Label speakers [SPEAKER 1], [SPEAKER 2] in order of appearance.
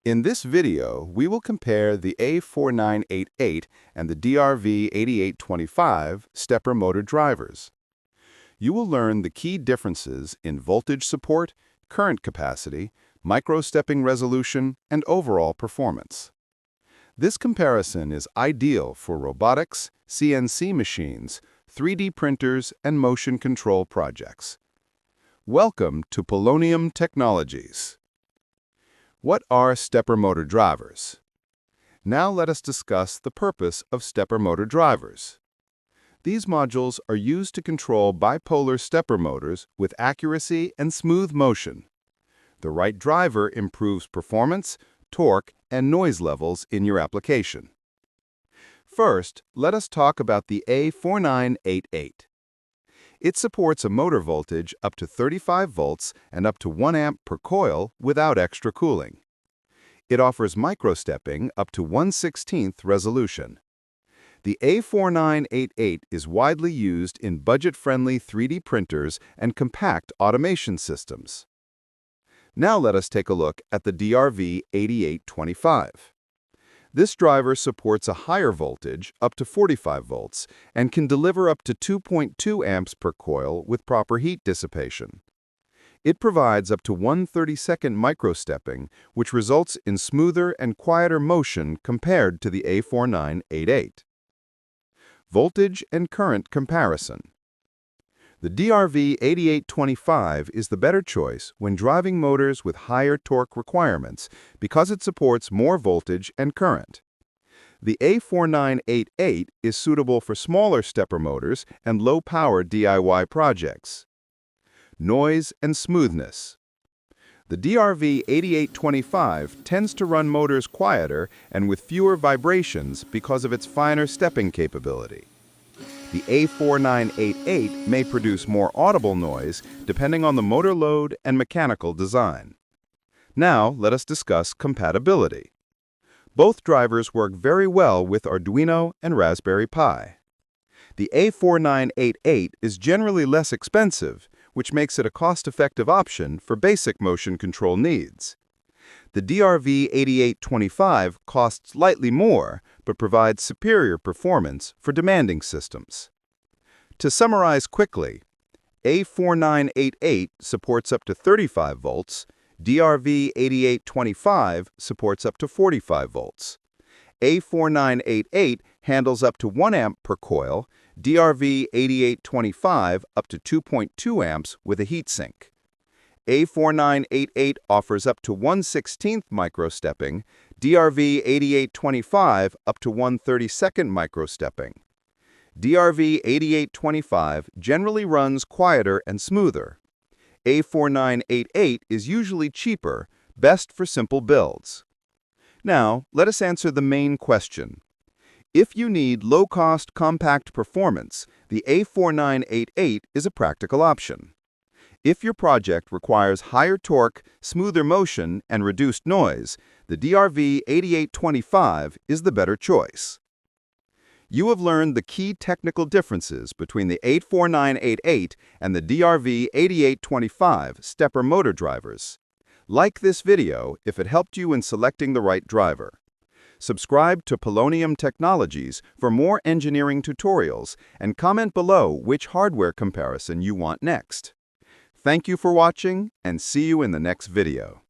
[SPEAKER 1] In this video, we will compare the A4988 and the DRV8825 stepper motor drivers. You will learn the key differences in voltage support, current capacity, microstepping resolution, and overall performance. This comparison is ideal for robotics, CNC machines, 3D printers, and motion control projects. Welcome to Polonium Technologies. What are stepper motor drivers? Now let us discuss the purpose of stepper motor drivers. These modules are used to control bipolar stepper motors with accuracy and smooth motion. The right driver improves performance, torque, and noise levels in your application. First, let us talk about the A4988. It supports a motor voltage up to 35 volts and up to 1 amp per coil without extra cooling. It offers microstepping up to 1/16 resolution. The A4988 is widely used in budget-friendly 3D printers and compact automation systems. Now let us take a look at the DRV8825. This driver supports a higher voltage, up to 45 volts, and can deliver up to 2.2 amps per coil with proper heat dissipation. It provides up to 1/32 microstepping, which results in smoother and quieter motion compared to the A4988. Voltage and current comparison. The DRV8825 is the better choice when driving motors with higher torque requirements because it supports more voltage and current. The A4988 is suitable for smaller stepper motors and low-power DIY projects. Noise and smoothness. The DRV8825 tends to run motors quieter and with fewer vibrations because of its finer stepping capability. The A4988 may produce more audible noise depending on the motor load and mechanical design. Now, let us discuss compatibility. Both drivers work very well with Arduino and Raspberry Pi. The A4988 is generally less expensive, which makes it a cost-effective option for basic motion control needs. The DRV8825 costs slightly more, but provides superior performance for demanding systems. To summarize quickly, A4988 supports up to 35 volts, DRV8825 supports up to 45 volts. A4988 handles up to 1 amp per coil, DRV8825 up to 2.2 amps with a heatsink. A4988 offers up to 1/16 microstepping, DRV8825 up to 1/32 microstepping. DRV8825 generally runs quieter and smoother. A4988 is usually cheaper, best for simple builds. Now, let us answer the main question. If you need low-cost, compact performance, the A4988 is a practical option. If your project requires higher torque, smoother motion, and reduced noise, the DRV8825 is the better choice. You have learned the key technical differences between the A4988 and the DRV8825 stepper motor drivers. Like this video if it helped you in selecting the right driver. Subscribe to Polonium Technologies for more engineering tutorials and comment below which hardware comparison you want next. Thank you for watching, and see you in the next video.